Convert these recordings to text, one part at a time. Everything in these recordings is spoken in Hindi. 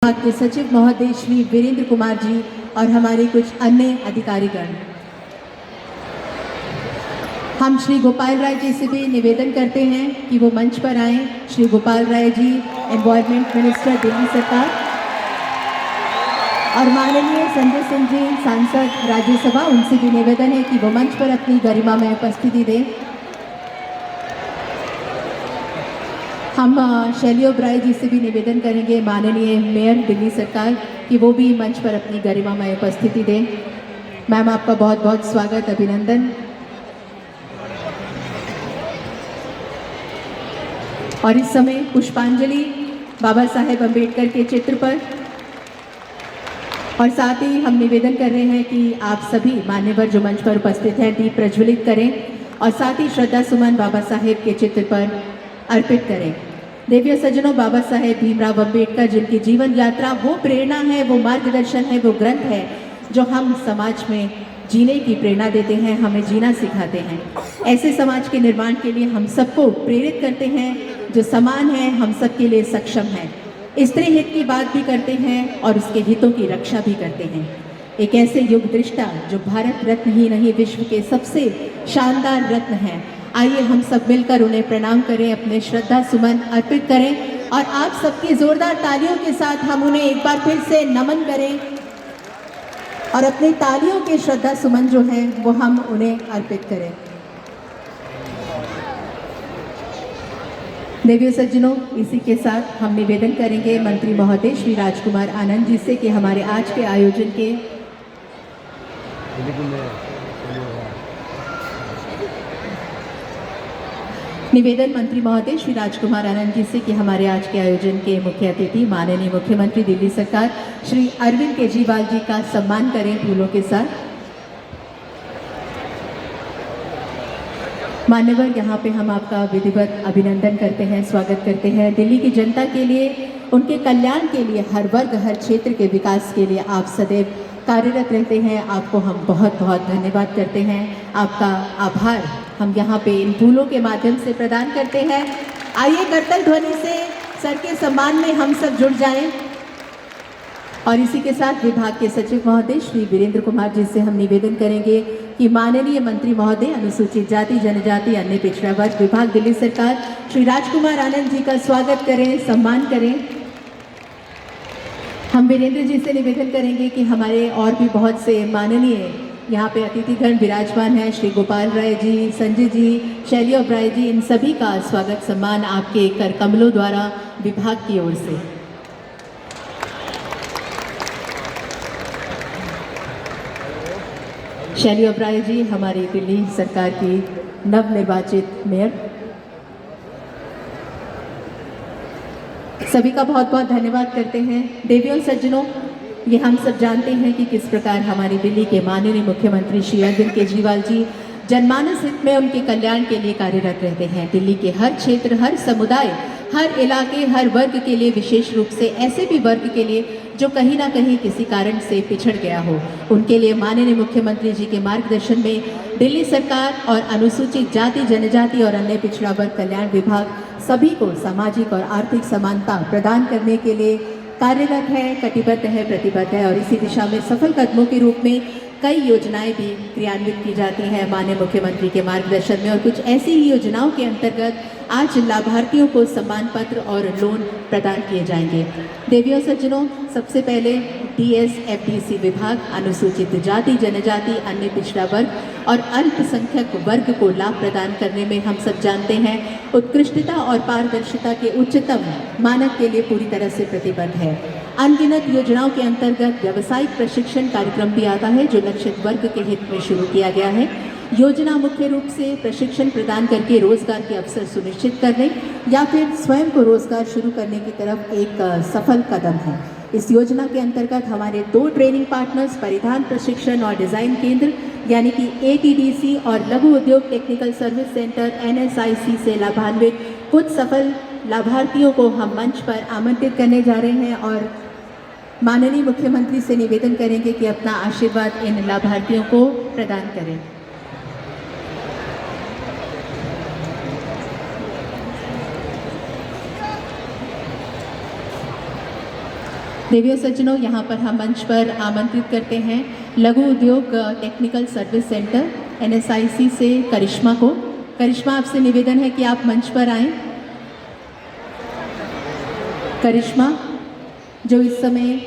विभाग के सचिव महोदय श्री वीरेंद्र कुमार जी और हमारे कुछ अन्य अधिकारीगण। हम श्री गोपाल राय जी से भी निवेदन करते हैं कि वो मंच पर आएं। श्री गोपाल राय जी एनवायरमेंट मिनिस्टर दिल्ली सरकार, और माननीय संजय सिंह जी सांसद राज्यसभा, उनसे भी निवेदन है कि वो मंच पर अपनी गरिमा में उपस्थिति दें। हम शैली ओबराय जी से भी निवेदन करेंगे, माननीय मेयर दिल्ली सरकार, कि वो भी मंच पर अपनी गरिमा में उपस्थिति दें। मैम, आपका बहुत बहुत स्वागत, अभिनंदन। और इस समय पुष्पांजलि बाबा साहेब अम्बेडकर के चित्र पर, और साथ ही हम निवेदन कर रहे हैं कि आप सभी मान्यवर जो मंच पर उपस्थित हैं दीप प्रज्वलित करें और साथ ही श्रद्धा सुमन बाबा साहेब के चित्र पर अर्पित करें। देवियों सज्जनों, बाबा साहेब भीमराव अम्बेडकर, जिनकी जीवन यात्रा वो प्रेरणा है, वो मार्गदर्शन है, वो ग्रंथ है जो हम समाज में जीने की प्रेरणा देते हैं, हमें जीना सिखाते हैं। ऐसे समाज के निर्माण के लिए हम सबको प्रेरित करते हैं जो समान है, हम सबके लिए सक्षम है, स्त्री हित की बात भी करते हैं और उसके हितों की रक्षा भी करते हैं। एक ऐसे युग दृष्टा जो भारत रत्न ही नहीं, विश्व के सबसे शानदार रत्न हैं। आइए हम सब मिलकर उन्हें प्रणाम करें, अपने श्रद्धा सुमन अर्पित करें और आप सबकी जोरदार तालियों के साथ हम उन्हें एक बार फिर से नमन करें और अपनी तालियों के श्रद्धा सुमन जो हैं वो हम उन्हें अर्पित करें। देवियों सज्जनों, इसी के साथ हम निवेदन करेंगे मंत्री महोदय श्री राजकुमार आनंद जी से कि हमारे आज के आयोजन के निवेदन मंत्री महोदय श्री राजकुमार आनंद जी से कि हमारे आज के आयोजन के मुख्य अतिथि माननीय मुख्यमंत्री दिल्ली सरकार श्री अरविंद केजरीवाल जी का सम्मान करें फूलों के साथ। मान्यवर, यहाँ पे हम आपका विधिवत अभिनंदन करते हैं, स्वागत करते हैं। दिल्ली की जनता के लिए, उनके कल्याण के लिए, हर वर्ग हर क्षेत्र के विकास के लिए आप सदैव कार्यरत रहते हैं। आपको हम बहुत बहुत धन्यवाद करते हैं। आपका आभार हम यहाँ पे इन फूलों के माध्यम से प्रदान करते हैं। आइए करतल ध्वनि से सर के सम्मान में हम सब जुड़ जाएं। और इसी के साथ विभाग के सचिव महोदय श्री वीरेंद्र कुमार जी से हम निवेदन करेंगे कि माननीय मंत्री महोदय अनुसूचित जाति जनजाति अन्य पिछड़ा वर्ग विभाग दिल्ली सरकार श्री राजकुमार आनंद जी का स्वागत करें, सम्मान करें। हम वीरेंद्र जी से निवेदन करेंगे कि हमारे और भी बहुत से माननीय यहाँ पे अतिथिगण विराजमान हैं, श्री गोपाल राय जी, संजय जी, शैली ओबराय जी, इन सभी का स्वागत सम्मान आपके कर कमलों द्वारा विभाग की ओर से। शैली ओबराय जी हमारी दिल्ली सरकार की नवनिर्वाचित मेयर, सभी का बहुत बहुत धन्यवाद करते हैं। देवियों सज्जनों, ये हम सब जानते हैं कि किस प्रकार हमारी दिल्ली के माननीय मुख्यमंत्री श्री अरविंद केजरीवाल जी जनमानस हित में उनके कल्याण के लिए कार्यरत रहते हैं। दिल्ली के हर क्षेत्र, हर समुदाय, हर इलाके, हर वर्ग के लिए, विशेष रूप से ऐसे भी वर्ग के लिए जो कहीं ना कहीं किसी कारण से पिछड़ गया हो, उनके लिए माननीय मुख्यमंत्री जी के मार्गदर्शन में दिल्ली सरकार और अनुसूचित जाति जनजाति और अन्य पिछड़ा वर्ग कल्याण विभाग सभी को सामाजिक और आर्थिक समानता प्रदान करने के लिए कार्यरत है, कटिबद्ध है, प्रतिबद्ध है। और इसी दिशा में सफल कदमों के रूप में कई योजनाएं भी क्रियान्वित की जाती हैं माननीय मुख्यमंत्री के मार्गदर्शन में। और कुछ ऐसी ही योजनाओं के अंतर्गत आज लाभार्थियों को सम्मान पत्र और लोन प्रदान किए जाएंगे। देवियों सज्जनों, सबसे पहले DSFDC विभाग अनुसूचित जाति जनजाति अन्य पिछड़ा वर्ग और अल्पसंख्यक वर्ग को लाभ प्रदान करने में हम सब जानते हैं उत्कृष्टता और पारदर्शिता के उच्चतम मानक के लिए पूरी तरह से प्रतिबद्ध है। अनगिनत योजनाओं के अंतर्गत व्यावसायिक प्रशिक्षण कार्यक्रम भी आता है जो लक्षित वर्ग के हित में शुरू किया गया है। योजना मुख्य रूप से प्रशिक्षण प्रदान करके रोजगार के अवसर सुनिश्चित करने या फिर स्वयं को रोजगार शुरू करने की तरफ एक सफल कदम है। इस योजना के अंतर्गत हमारे 2 ट्रेनिंग पार्टनर्स परिधान प्रशिक्षण और डिज़ाइन केंद्र यानी कि ATDC और लघु उद्योग टेक्निकल सर्विस सेंटर NSIC से लाभान्वित कुछ सफल लाभार्थियों को हम मंच पर आमंत्रित करने जा रहे हैं और माननीय मुख्यमंत्री से निवेदन करेंगे कि अपना आशीर्वाद इन लाभार्थियों को प्रदान करें। देवियों सज्जनों, यहाँ पर हम मंच पर आमंत्रित करते हैं लघु उद्योग टेक्निकल सर्विस सेंटर NSIC से करिश्मा को। करिश्मा, आपसे निवेदन है कि आप मंच पर आएं। करिश्मा, जो इस समय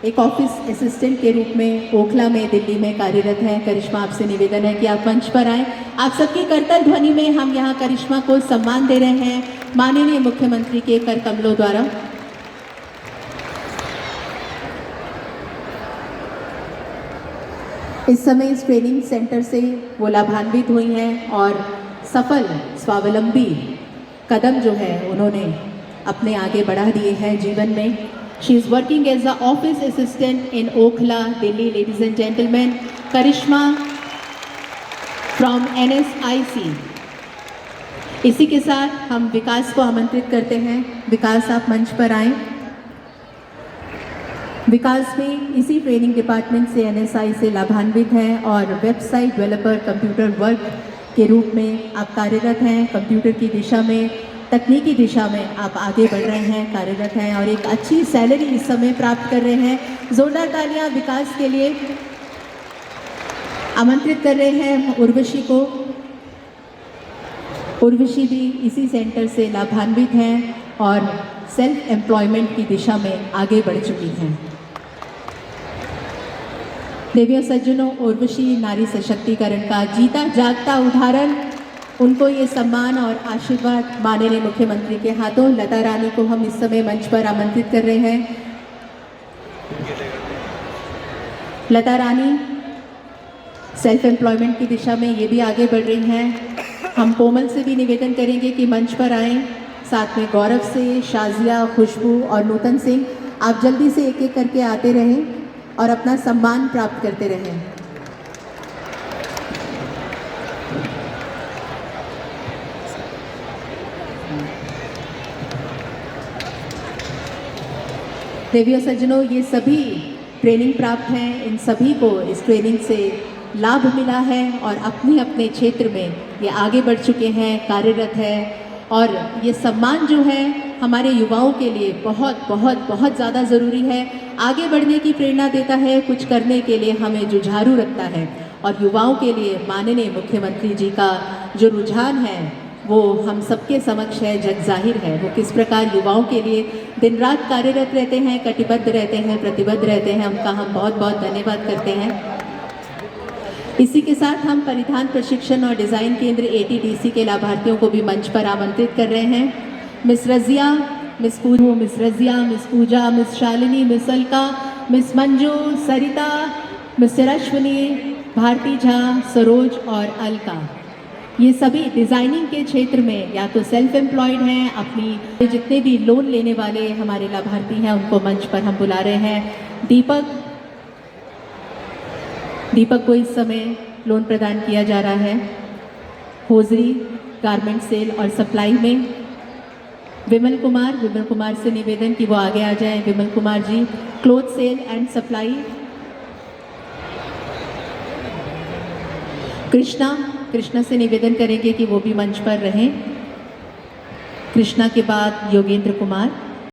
एक ऑफिस असिस्टेंट के रूप में ओखला में दिल्ली में कार्यरत है। करिश्मा, आपसे निवेदन है कि आप मंच पर आएं। आप सबकी करतल ध्वनि में हम यहाँ करिश्मा को सम्मान दे रहे हैं माननीय मुख्यमंत्री के कर कमलों द्वारा। इस समय इस ट्रेनिंग सेंटर से वो लाभान्वित हुई हैं और सफल स्वावलंबी कदम जो है उन्होंने अपने आगे बढ़ा दिए हैं जीवन में। She is working as a office assistant in Okhla, Delhi. Ladies and gentleman, Karishma from NSIC। इसी के साथ हम विकास को आमंत्रित करते हैं। विकास, आप मंच पर आएं। विकास भी इसी ट्रेनिंग डिपार्टमेंट से NSI से लाभान्वित हैं और वेबसाइट डेवलपर कंप्यूटर वर्क के रूप में आप कार्यरत हैं। कंप्यूटर की दिशा में, तकनीकी दिशा में आप आगे बढ़ रहे हैं, कार्यरत हैं और एक अच्छी सैलरी इस समय प्राप्त कर रहे हैं। जोरदार तालियां विकास के लिए। आमंत्रित कर रहे हैं उर्वशी को। उर्वशी भी इसी सेंटर से लाभान्वित हैं और सेल्फ एम्प्लॉयमेंट की दिशा में आगे बढ़ चुकी हैं। देवियों सज्जनों, उर्वशी नारी सशक्तिकरण का जीता जागता उदाहरण। उनको ये सम्मान और आशीर्वाद माननीय मुख्यमंत्री के हाथों। लता रानी को हम इस समय मंच पर आमंत्रित कर रहे हैं। लता रानी सेल्फ एम्प्लॉयमेंट की दिशा में ये भी आगे बढ़ रही हैं। हम कोमल से भी निवेदन करेंगे कि मंच पर आएं। साथ में गौरव से, शाजिया, खुशबू और नूतन सिंह, आप जल्दी से एक एक करके आते रहें और अपना सम्मान प्राप्त करते रहें। देवियों सज्जनों, ये सभी ट्रेनिंग प्राप्त हैं। इन सभी को इस ट्रेनिंग से लाभ मिला है और अपने अपने क्षेत्र में ये आगे बढ़ चुके हैं, कार्यरत है। और ये सम्मान जो है हमारे युवाओं के लिए बहुत बहुत बहुत ज़्यादा ज़रूरी है। आगे बढ़ने की प्रेरणा देता है, कुछ करने के लिए हमें जुझारू रखता है। और युवाओं के लिए माननीय मुख्यमंत्री जी का जो रुझान है वो हम सबके समक्ष है, जग जाहिर है। वो किस प्रकार युवाओं के लिए दिन रात कार्यरत रहते हैं, कटिबद्ध रहते हैं, प्रतिबद्ध रहते हैं। उनका हम बहुत बहुत धन्यवाद करते हैं। इसी के साथ हम परिधान प्रशिक्षण और डिज़ाइन केंद्र ATDC के लाभार्थियों को भी मंच पर आमंत्रित कर रहे हैं। Miss Razia, miss Pooja, miss Shalini, miss Alka, miss Manju, Sarita, mister Ashwini, Bharti Jha, Saroj और अलका, ये सभी डिज़ाइनिंग के क्षेत्र में या तो सेल्फ एम्प्लॉयड हैं। अपनी जितने भी लोन लेने वाले हमारे लाभार्थी हैं उनको मंच पर हम बुला रहे हैं। दीपक को इस समय लोन प्रदान किया जा रहा है होजरी, गारमेंट सेल और सप्लाई में। विमल कुमार से निवेदन कि वो आगे आ जाएं। Vimal Kumar ji, cloth sale and supply. Krishna से निवेदन करेंगे कि वो भी मंच पर रहें। कृष्णा के बाद योगेंद्र कुमार।